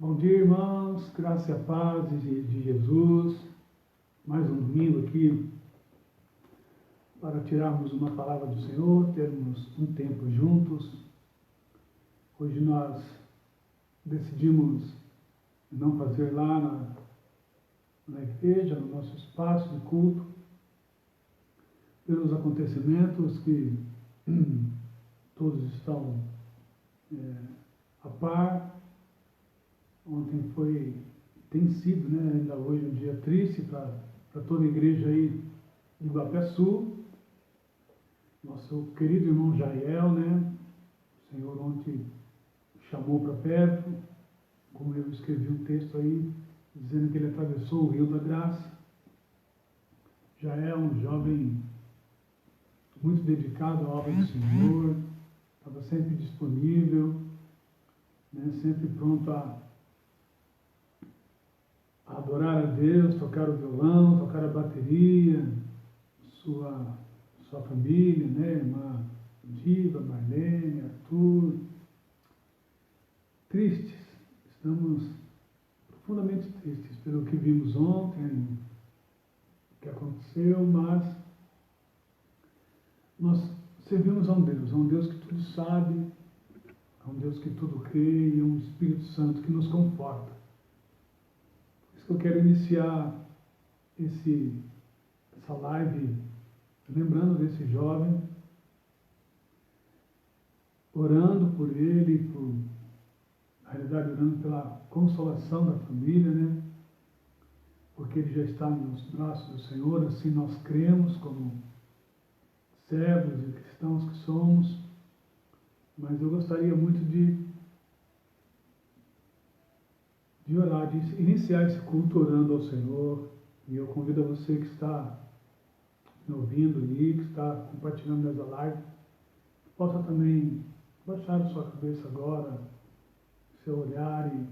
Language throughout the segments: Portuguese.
Bom dia, irmãos, graça e a paz de Jesus. Mais um domingo aqui para tirarmos uma palavra do Senhor, termos um tempo juntos. Hoje nós decidimos não fazer lá na igreja, no nosso espaço de culto, pelos acontecimentos que todos estão a par. Ontem tem sido, ainda hoje um dia triste para toda a igreja aí de Guapiaçu. Nosso querido irmão Jael, o Senhor ontem chamou para perto, como eu escrevi um texto aí, dizendo que ele atravessou o Rio da Graça. Jael, um jovem muito dedicado à obra do Senhor, estava sempre disponível, sempre pronto a adorar a Deus, tocar o violão, tocar a bateria, sua família, irmã Diva, Marlene, Arthur. Tristes, estamos profundamente tristes pelo que vimos ontem, o que aconteceu, mas nós servimos a um Deus que tudo sabe, a um Deus que tudo crê e a um Espírito Santo que nos conforta. Eu quero iniciar essa live lembrando desse jovem, orando por ele, na realidade orando pela consolação da família, porque ele já está nos braços do Senhor, assim nós cremos como servos e cristãos que somos. Mas eu gostaria muito de orar, de iniciar esse culto orando ao Senhor. E eu convido a você que está me ouvindo aí, que está compartilhando essa live, que possa também baixar a sua cabeça agora, seu olhar e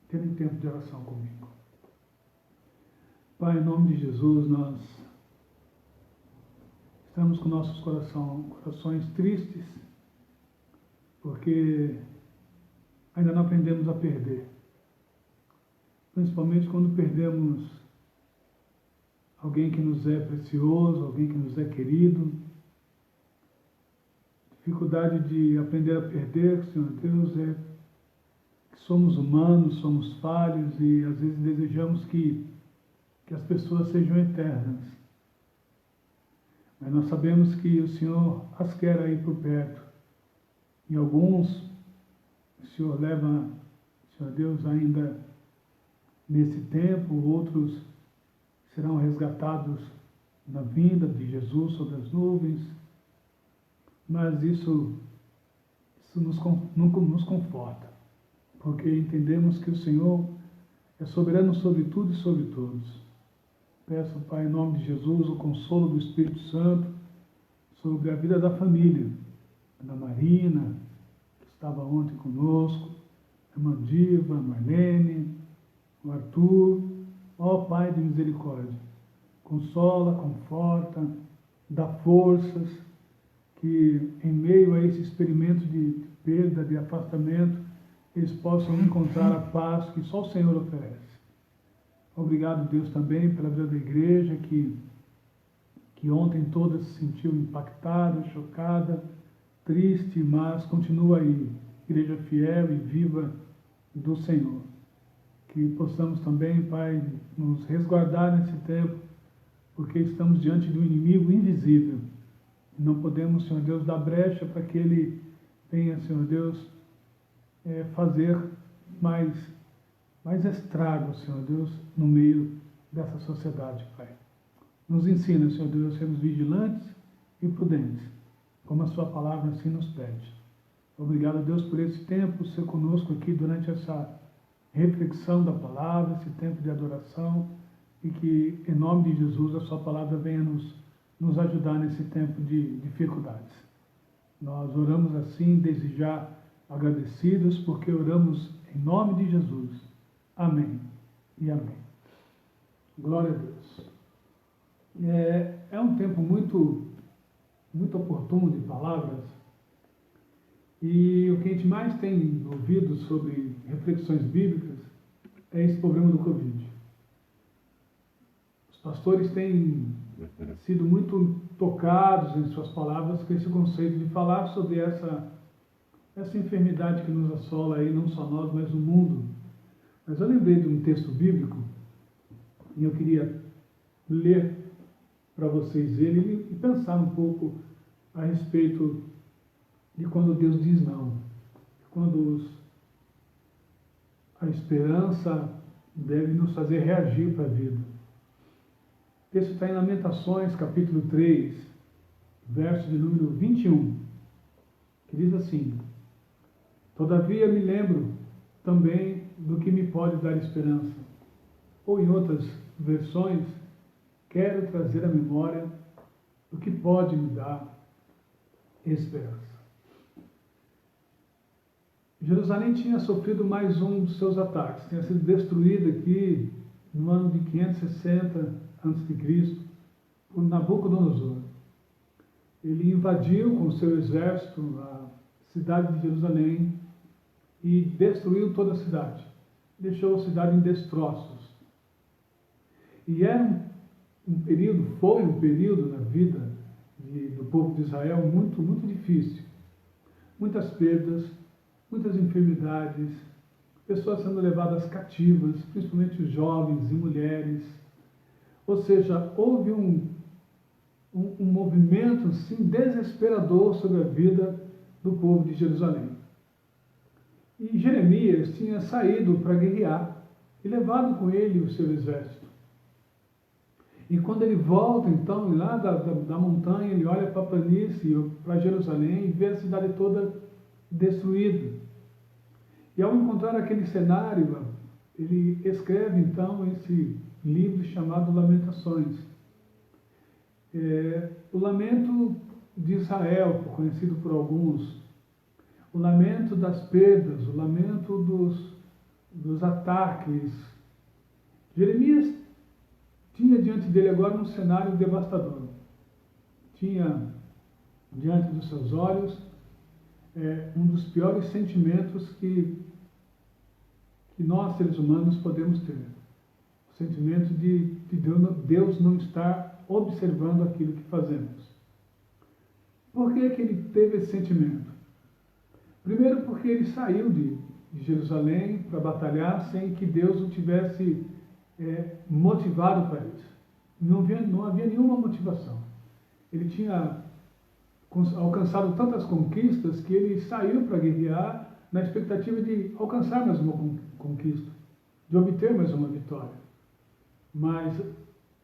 ter um tempo de oração comigo. Pai, em nome de Jesus, nós estamos com nossos corações tristes, porque ainda não aprendemos a perder. Principalmente quando perdemos alguém que nos é precioso, alguém que nos é querido. Dificuldade de aprender a perder, Senhor Deus, é que somos humanos, somos falhos e às vezes desejamos que as pessoas sejam eternas. Mas nós sabemos que o Senhor as quer aí por perto. E alguns o Senhor leva, Senhor Deus, ainda nesse tempo, outros serão resgatados na vinda de Jesus sobre as nuvens, mas isso nos conforta, porque entendemos que o Senhor é soberano sobre tudo e sobre todos. Peço, Pai, em nome de Jesus, o consolo do Espírito Santo sobre a vida da família, da Marina, que estava ontem conosco, a irmã Diva, a Marlene, o Arthur. Ó Pai de misericórdia, consola, conforta, dá forças, que em meio a esse experimento de perda, de afastamento, eles possam encontrar a paz que só o Senhor oferece. Obrigado, Deus, também pela vida da igreja, que ontem toda se sentiu impactada, chocada, triste, mas continua aí, igreja fiel e viva do Senhor. Que possamos também, Pai, nos resguardar nesse tempo, porque estamos diante de um inimigo invisível. E não podemos, Senhor Deus, dar brecha para que ele venha, Senhor Deus, fazer mais estrago, Senhor Deus, no meio dessa sociedade, Pai. Nos ensina, Senhor Deus, a sermos vigilantes e prudentes, como a sua palavra assim nos pede. Obrigado, Deus, por esse tempo, ser conosco aqui durante essa reflexão da palavra, esse tempo de adoração, e que, em nome de Jesus, a sua palavra venha nos ajudar nesse tempo de dificuldades. Nós oramos assim, desde já agradecidos, porque oramos em nome de Jesus. Amém e amém. Glória a Deus. É um tempo muito oportuno de palavras, E o que a gente mais tem ouvido sobre reflexões bíblicas é esse problema do Covid. Os pastores têm sido muito tocados em suas palavras com esse conceito de falar sobre essa enfermidade que nos assola aí, não só nós, mas o mundo. Mas eu lembrei de um texto bíblico e eu queria ler para vocês ele e pensar um pouco a respeito de quando Deus diz não, quando a esperança deve nos fazer reagir para a vida. O texto está em Lamentações, capítulo 3, verso de número 21, que diz assim: todavia me lembro também do que me pode dar esperança. Ou em outras versões, quero trazer à memória o que pode me dar esperança. Jerusalém tinha sofrido mais um dos seus ataques, tinha sido destruída aqui no ano de 560 a.C. por Nabucodonosor. Ele invadiu com seu exército a cidade de Jerusalém e destruiu toda a cidade, deixou a cidade em destroços. E era foi um período na vida do povo de Israel muito, muito difícil. Muitas perdas, muitas enfermidades, pessoas sendo levadas cativas, principalmente os jovens e mulheres. Ou seja, houve um movimento assim, desesperador sobre a vida do povo de Jerusalém. E Jeremias tinha saído para guerrear e levado com ele o seu exército. E quando ele volta, então, lá da montanha, ele olha para a planície, para Jerusalém, e vê a cidade toda destruída. E ao encontrar aquele cenário, ele escreve, então, esse livro chamado Lamentações. O lamento de Israel, conhecido por alguns, o lamento das perdas, o lamento dos ataques. Jeremias tinha diante dele agora um cenário devastador. Tinha diante dos seus olhos um dos piores sentimentos que nós, seres humanos, podemos ter. O sentimento de Deus não estar observando aquilo que fazemos. Por que ele teve esse sentimento? Primeiro porque ele saiu de Jerusalém para batalhar sem que Deus o tivesse motivado para isso. Não havia nenhuma motivação. Ele tinha alcançado tantas conquistas que ele saiu para guerrear na expectativa de alcançar mais uma conquista, de obter mais uma vitória. Mas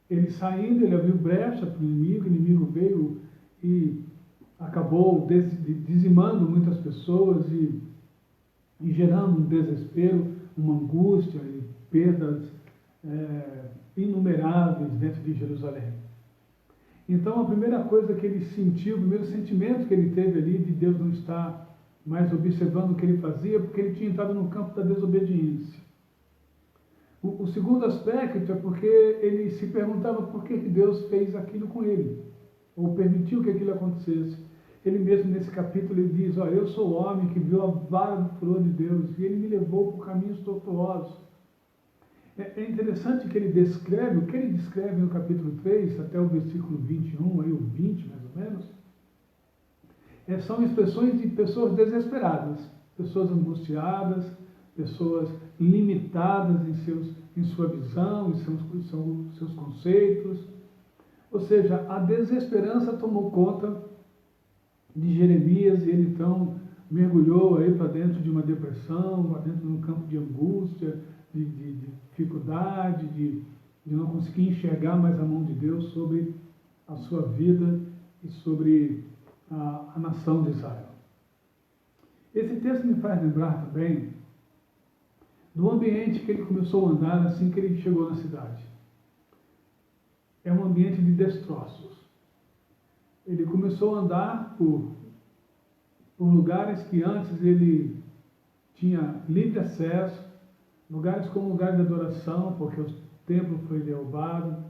ele saindo, ele abriu brecha para o inimigo veio e acabou dizimando muitas pessoas e gerando um desespero, uma angústia e perdas inumeráveis dentro de Jerusalém. Então a primeira coisa que ele sentiu, o primeiro sentimento que ele teve ali de Deus não estar mais observando o que ele fazia, porque ele tinha entrado no campo da desobediência. O segundo aspecto é porque ele se perguntava por que Deus fez aquilo com ele, ou permitiu que aquilo acontecesse. Ele mesmo nesse capítulo ele diz: olha, eu sou o homem que viu a vara do furor de Deus e ele me levou por caminhos tortuosos. É interessante que ele descreve, o que ele descreve no capítulo 3, até o versículo 21, aí o 20 mais ou menos, são expressões de pessoas desesperadas, pessoas angustiadas, pessoas limitadas em sua visão, em seus conceitos. Ou seja, a desesperança tomou conta de Jeremias e ele então mergulhou aí para dentro de uma depressão, para dentro de um campo de angústia, de dificuldade, de não conseguir enxergar mais a mão de Deus sobre a sua vida e sobre a nação de Israel. Esse texto me faz lembrar também do ambiente que ele começou a andar assim que ele chegou na cidade. É um ambiente de destroços. Ele começou a andar por lugares que antes ele tinha livre acesso, lugares como lugares de adoração, porque o templo foi derrubado,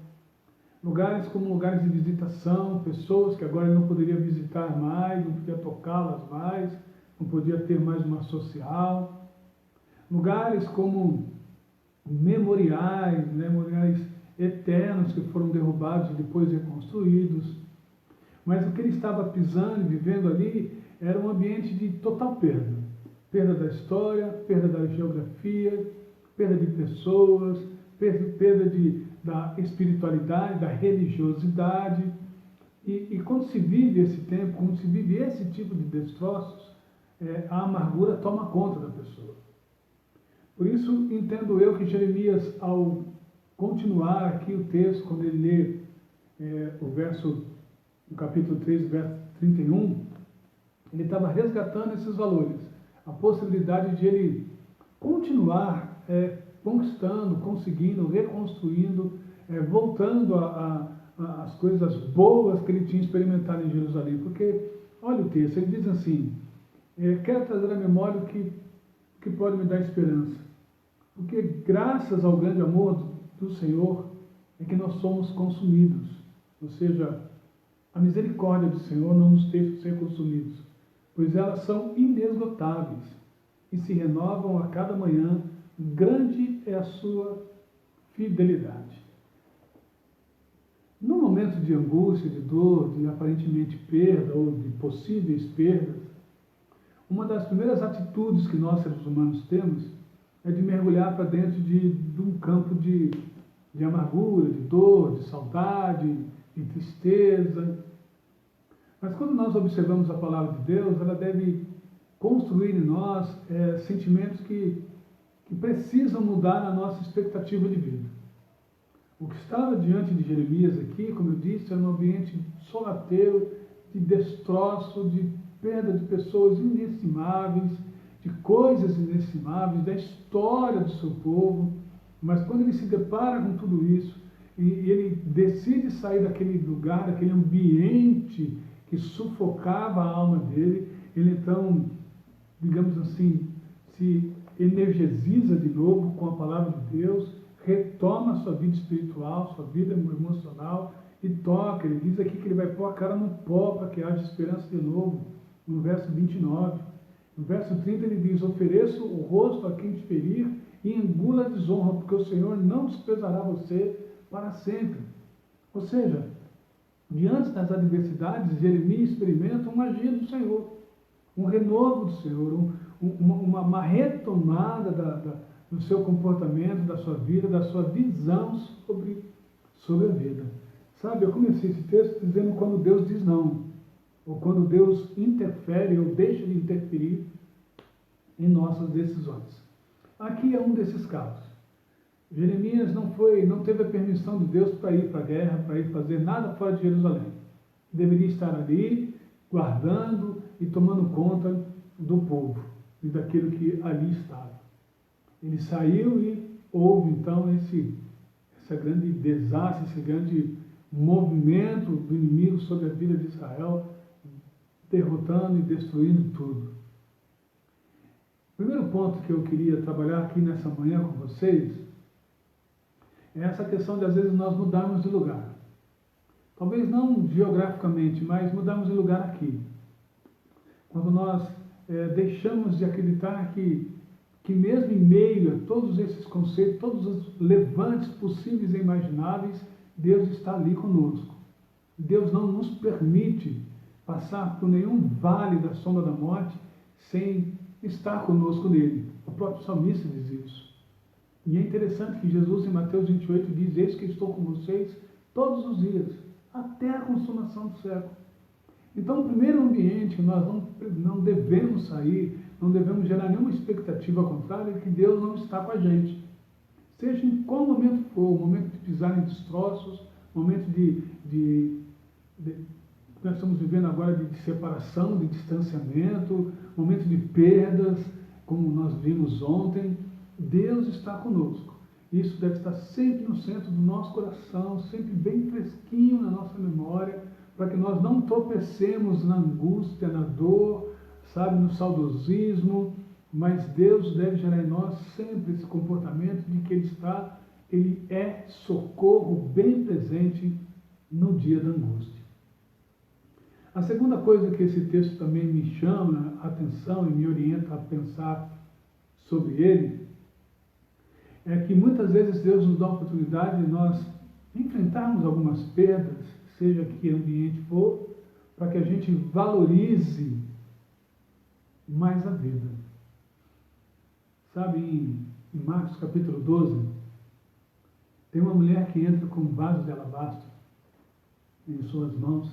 lugares como lugares de visitação, pessoas que agora ele não poderia visitar mais, não podia tocá-las mais, não podia ter mais uma social. Lugares como memoriais, né, memoriais eternos que foram derrubados e depois reconstruídos. Mas o que ele estava pisando e vivendo ali era um ambiente de total perda. Perda da história, perda da geografia, perda de pessoas, perda da espiritualidade, da religiosidade. E quando se vive esse tempo, quando se vive esse tipo de destroços, a amargura toma conta da pessoa. Por isso, entendo eu que Jeremias, ao continuar aqui o texto, quando ele lê o capítulo 3, verso 31, ele estava resgatando esses valores, a possibilidade de ele continuar conquistando, conseguindo, reconstruindo, voltando às coisas boas que ele tinha experimentado em Jerusalém. Porque, olha o texto, ele diz assim, quero trazer à memória o que pode me dar esperança. Porque graças ao grande amor do Senhor é que nós somos consumidos. Ou seja, a misericórdia do Senhor não nos deixa ser consumidos, pois elas são inesgotáveis e se renovam a cada manhã. Grande é a sua fidelidade. No momento de angústia, de dor, de aparentemente perda ou de possíveis perdas, uma das primeiras atitudes que nós, seres humanos, temos é de mergulhar para dentro de um campo de amargura, de dor, de saudade, de tristeza. Mas quando nós observamos a palavra de Deus, ela deve construir em nós sentimentos que precisam mudar a nossa expectativa de vida. O que estava diante de Jeremias aqui, como eu disse, era um ambiente sorrateiro, de destroço, de perda de pessoas inestimáveis, de coisas inestimáveis, da história do seu povo. Mas quando ele se depara com tudo isso, e ele decide sair daquele lugar, daquele ambiente que sufocava a alma dele, ele então, digamos assim, se energiza de novo com a palavra de Deus, retoma a sua vida espiritual, sua vida emocional e toca. Ele diz aqui que ele vai pôr a cara no pó para que haja esperança de novo, no verso 29. No verso 30 ele diz, ofereço o rosto a quem te ferir e engula a desonra, porque o Senhor não desprezará você para sempre. Ou seja, diante das adversidades, Jeremias experimenta um agir do Senhor, um renovo do Senhor, uma retomada do seu comportamento, da sua vida, da sua visão sobre a vida. Sabe, eu comecei esse texto dizendo quando Deus diz não, ou quando Deus interfere ou deixa de interferir em nossas decisões. Aqui é um desses casos. Jeremias não teve a permissão de Deus para ir para a guerra, para ir fazer nada fora de Jerusalém. Deveria estar ali, guardando e tomando conta do povo e daquilo que ali estava. Ele saiu e houve então esse grande desastre, esse grande movimento do inimigo sobre a vida de Israel, derrotando e destruindo tudo. O primeiro ponto que eu queria trabalhar aqui nessa manhã com vocês é essa questão de às vezes nós mudarmos de lugar. Talvez não geograficamente, mas mudarmos de lugar aqui. Quando nós deixamos de acreditar que mesmo em meio a todos esses conceitos, todos os levantes possíveis e imagináveis, Deus está ali conosco. Deus não nos permite passar por nenhum vale da sombra da morte sem estar conosco nele. O próprio salmista diz isso. E é interessante que Jesus em Mateus 28 diz, eis que estou com vocês todos os dias, até a consumação do século. Então, o primeiro ambiente que nós não devemos sair, não devemos gerar nenhuma expectativa contrária, é que Deus não está com a gente. Seja em qual momento for, o momento de pisar em destroços, o momento nós estamos vivendo agora de separação, de distanciamento, momento de perdas, como nós vimos ontem, Deus está conosco. Isso deve estar sempre no centro do nosso coração, sempre bem fresquinho na nossa memória, para que nós não tropecemos na angústia, na dor, sabe, no saudosismo, mas Deus deve gerar em nós sempre esse comportamento de que Ele é socorro bem presente no dia da angústia. A segunda coisa que esse texto também me chama a atenção e me orienta a pensar sobre ele é que muitas vezes Deus nos dá a oportunidade de nós enfrentarmos algumas perdas, seja que ambiente for, para que a gente valorize mais a vida. Sabe, em Marcos capítulo 12, tem uma mulher que entra com um vaso de alabastro em suas mãos,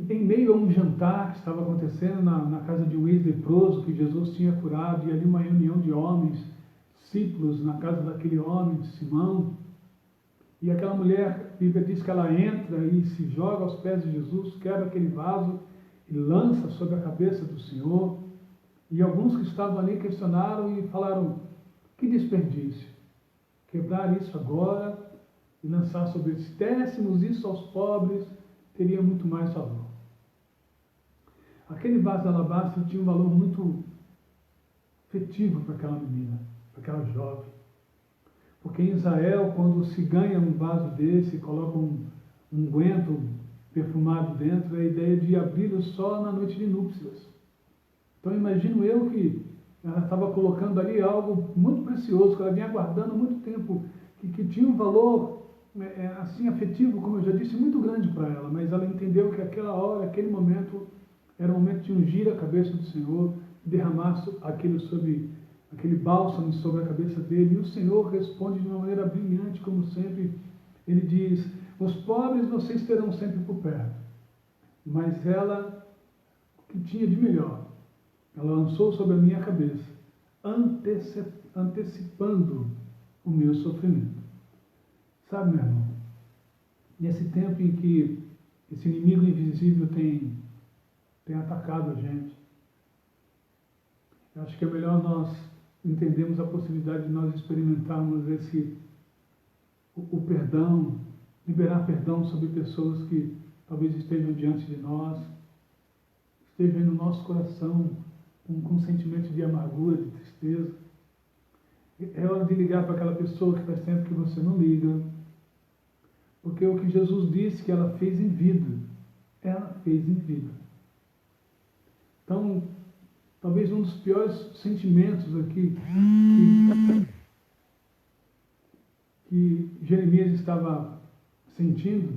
em meio a um jantar que estava acontecendo na casa de um ex-leproso que Jesus tinha curado, e ali uma reunião de homens, discípulos, na casa daquele homem, de Simão, e aquela mulher, a Bíblia diz que ela entra e se joga aos pés de Jesus, quebra aquele vaso e lança sobre a cabeça do Senhor, e alguns que estavam ali questionaram e falaram, que desperdício, quebrar isso agora e lançar sobre eles, se dessemos isso aos pobres, teria muito mais valor. Aquele vaso de alabastro tinha um valor muito afetivo para aquela menina, para aquela jovem. Porque em Israel, quando se ganha um vaso desse, coloca um unguento perfumado dentro, é a ideia de abri-lo só na noite de núpcias. Então imagino eu que ela estava colocando ali algo muito precioso, que ela vinha guardando há muito tempo, que tinha um valor assim afetivo, como eu já disse, muito grande para ela, mas ela entendeu que aquela hora, aquele momento, era o momento de ungir a cabeça do Senhor, derramar aquele bálsamo sobre a cabeça dele, e o Senhor responde de uma maneira brilhante, como sempre. Ele diz, os pobres vocês terão sempre por perto, mas ela, o que tinha de melhor, ela lançou sobre a minha cabeça, antecipando o meu sofrimento. Sabe, meu irmão, nesse tempo em que esse inimigo invisível tem atacado a gente, eu acho que é melhor nós entendermos a possibilidade de nós experimentarmos o perdão, liberar perdão sobre pessoas que talvez estejam diante de nós, estejam aí no nosso coração com um sentimento de amargura, de tristeza. É hora de ligar para aquela pessoa que faz tempo que você não liga, porque o que Jesus disse que ela fez em vida, ela fez em vida. Então, talvez um dos piores sentimentos aqui que Jeremias estava sentindo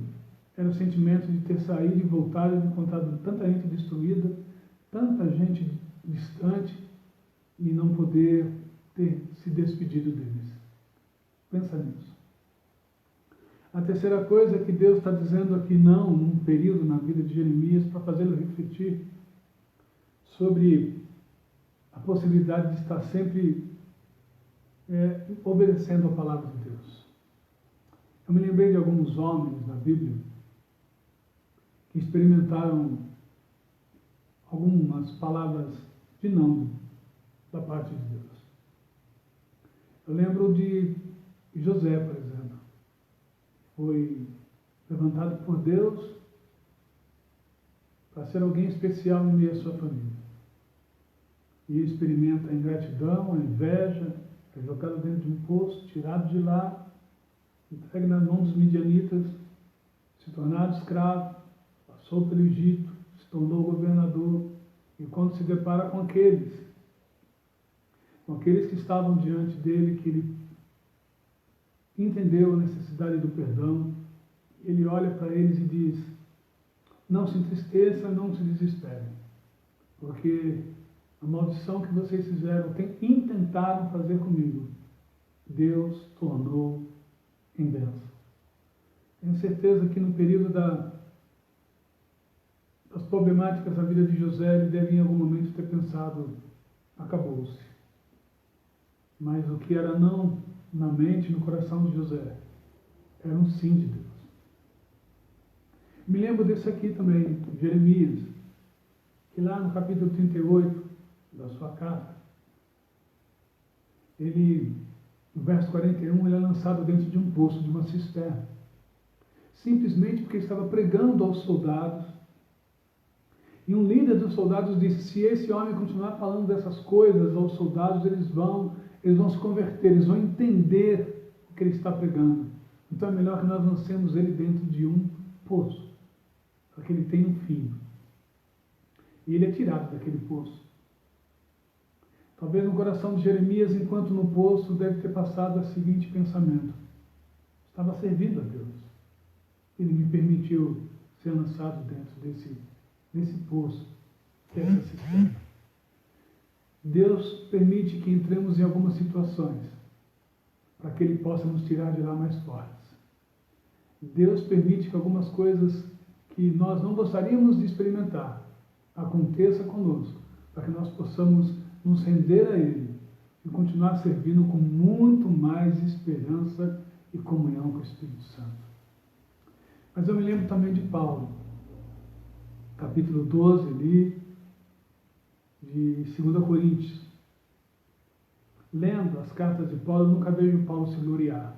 era o sentimento de ter saído e voltado e encontrado tanta gente destruída, tanta gente distante e não poder ter se despedido deles. Pensa nisso. A terceira coisa é que Deus está dizendo aqui não, num período na vida de Jeremias, para fazê-lo refletir sobre a possibilidade de estar sempre obedecendo a palavra de Deus. Eu me lembrei de alguns homens da Bíblia que experimentaram algumas palavras de não da parte de Deus. Eu lembro de José, por exemplo. Foi levantado por Deus para ser alguém especial em meio à sua família. E experimenta a ingratidão, a inveja, é jogado dentro de um poço, tirado de lá, entregue nas mãos dos midianitas, se tornado escravo, passou pelo Egito, se tornou governador, e quando se depara com aqueles que estavam diante dele, que ele entendeu a necessidade do perdão, ele olha para eles e diz, não se entristeça, não se desespere, porque a maldição que vocês fizeram, intentaram fazer comigo, Deus tornou em bênção. Tenho certeza que no período das problemáticas da vida de José, ele deve em algum momento ter pensado, acabou-se. Mas o que era não na mente, no coração de José, era um sim de Deus. Me lembro desse aqui também, Jeremias, que lá no capítulo 38 da sua carta, no verso 41, ele é lançado dentro de um poço, de uma cisterna, simplesmente porque estava pregando aos soldados, e um líder dos soldados disse, se esse homem continuar falando dessas coisas aos soldados, eles vão se converter, eles vão entender o que ele está pregando. Então é melhor que nós lancemos ele dentro de um poço, para que ele tenha um fim. E ele é tirado daquele poço. Talvez no coração de Jeremias, enquanto no poço, deve ter passado o seguinte pensamento: estava servindo a Deus. Ele me permitiu ser lançado dentro desse poço, dessa cisterna. Deus permite que entremos em algumas situações, para que Ele possa nos tirar de lá mais fortes. Deus permite que algumas coisas que nós não gostaríamos de experimentar aconteça conosco, para que nós possamos nos render a Ele e continuar servindo com muito mais esperança e comunhão com o Espírito Santo. Mas eu me lembro também de Paulo, capítulo 12 ali, de 2 Coríntios. Lendo as cartas de Paulo, eu nunca vejo Paulo se gloriar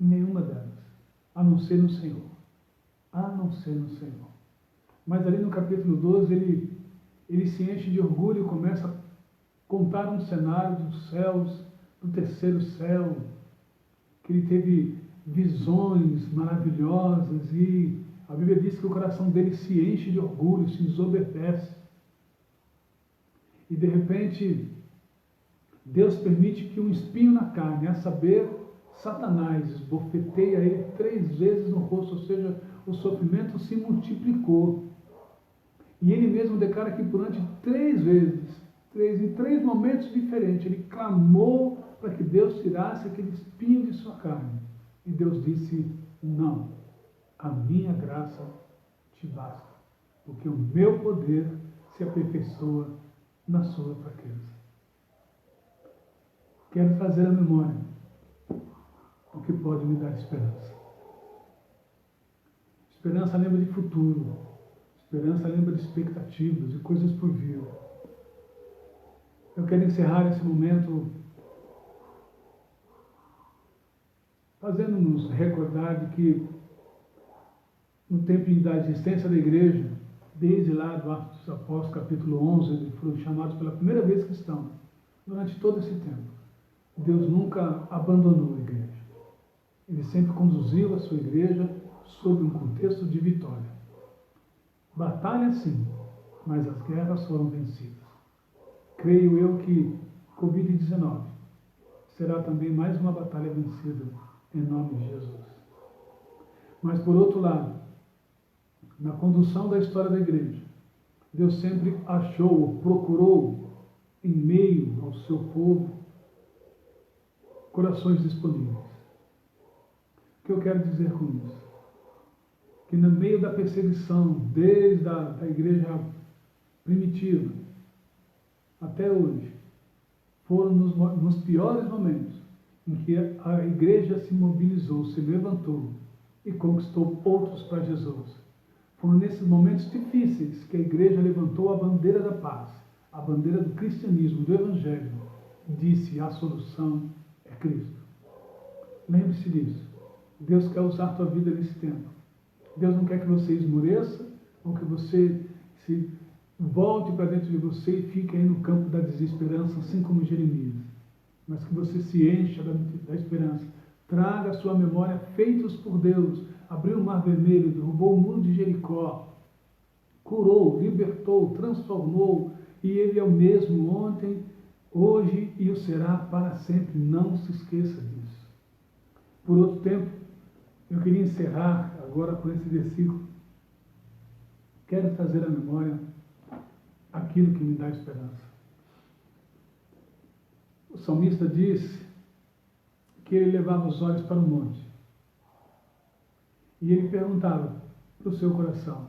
em nenhuma delas, a não ser no Senhor. A não ser no Senhor. Mas ali no capítulo 12, ele se enche de orgulho e começa a contar um cenário dos céus, do terceiro céu, que ele teve visões maravilhosas e a Bíblia diz que o coração dele se enche de orgulho, se ensoberbece. E de repente, Deus permite que um espinho na carne, a saber, Satanás, esbofeteia ele 3 vezes no rosto, ou seja, o sofrimento se multiplicou. E ele mesmo declara que durante 3 vezes, em 3 momentos diferentes, ele clamou para que Deus tirasse aquele espinho de sua carne. E Deus disse: não, a minha graça te basta, porque o meu poder se aperfeiçoa na sua fraqueza. Quero trazer à memória o que pode me dar esperança. Esperança lembra de futuro. Esperança lembra de expectativas, de coisas por vir. Eu quero encerrar esse momento fazendo-nos recordar de que no tempo da existência da igreja, desde lá do Atos dos Apóstolos, capítulo 11, eles foram chamados pela primeira vez cristãos. Durante todo esse tempo, Deus nunca abandonou a igreja. Ele sempre conduziu a sua igreja sob um contexto de vitória. Batalha sim, mas as guerras foram vencidas. Creio eu que Covid-19 será também mais uma batalha vencida em nome de Jesus. Mas por outro lado, na condução da história da igreja, Deus sempre achou, procurou, em meio ao seu povo, corações disponíveis. O que eu quero dizer com isso? Que no meio da perseguição, desde a igreja primitiva até hoje, foram nos piores momentos em que a igreja se mobilizou, se levantou e conquistou outros para Jesus. Foram nesses momentos difíceis que a igreja levantou a bandeira da paz, a bandeira do cristianismo, do evangelho, e disse: a solução é Cristo. Lembre-se disso. Deus quer usar a tua vida nesse tempo. Deus não quer que você esmoreça ou que você se volte para dentro de você e fique aí no campo da desesperança, assim como Jeremias. Mas que você se encha da esperança. Traga à sua memória feitos por Deus. Abriu o Mar Vermelho, derrubou o muro de Jericó, curou, libertou, transformou, e Ele é o mesmo ontem, hoje e o será para sempre. Não se esqueça disso. Por outro tempo, eu queria encerrar agora com esse versículo. Quero trazer à memória aquilo que me dá esperança. O salmista diz que ele levava os olhos para o monte. E ele perguntava para o seu coração: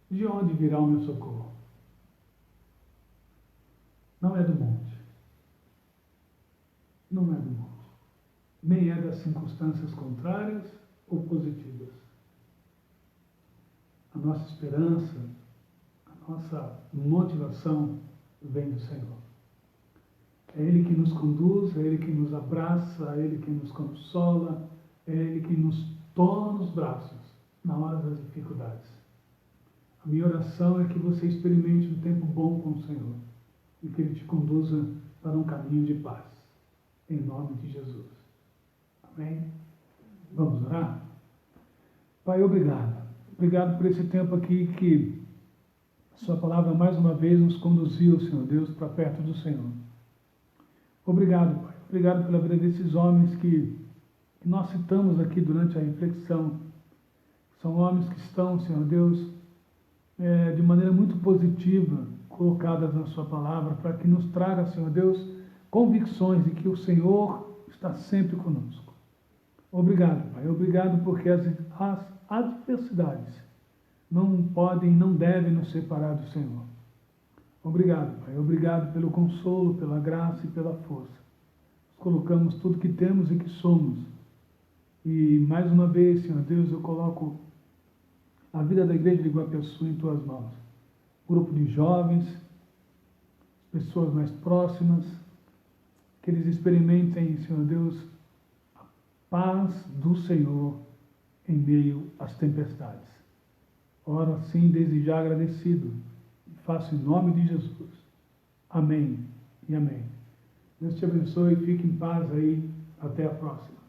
de onde virá o meu socorro? Não é do monte. Não é do monte. Nem é das circunstâncias contrárias ou positivas. A nossa esperança, a nossa motivação vem do Senhor. É Ele que nos conduz, é Ele que nos abraça, é Ele que nos consola, é Ele que nos toma nos braços na hora das dificuldades. A minha oração é que você experimente um tempo bom com o Senhor e que Ele te conduza para um caminho de paz. Em nome de Jesus. Amém? Vamos orar? Pai, obrigado. Obrigado por esse tempo aqui que Sua palavra mais uma vez nos conduziu, Senhor Deus, para perto do Senhor. Obrigado, Pai. Obrigado pela vida desses homens que nós citamos aqui durante a reflexão. São homens que estão, Senhor Deus, de maneira muito positiva, colocadas na Sua palavra, para que nos traga, Senhor Deus, convicções de que o Senhor está sempre conosco. Obrigado, Pai. Obrigado porque as adversidades não podem, não devem nos separar do Senhor. Obrigado, Pai. Obrigado pelo consolo, pela graça e pela força. Colocamos tudo que temos e que somos. E mais uma vez, Senhor Deus, eu coloco a vida da Igreja de Iguapeçu em Tuas mãos. Grupo de jovens, pessoas mais próximas, que eles experimentem, Senhor Deus, a paz do Senhor em meio às tempestades. Oro assim, desde já agradecido, e faço em nome de Jesus. Amém e amém. Deus te abençoe, fique em paz aí, até a próxima.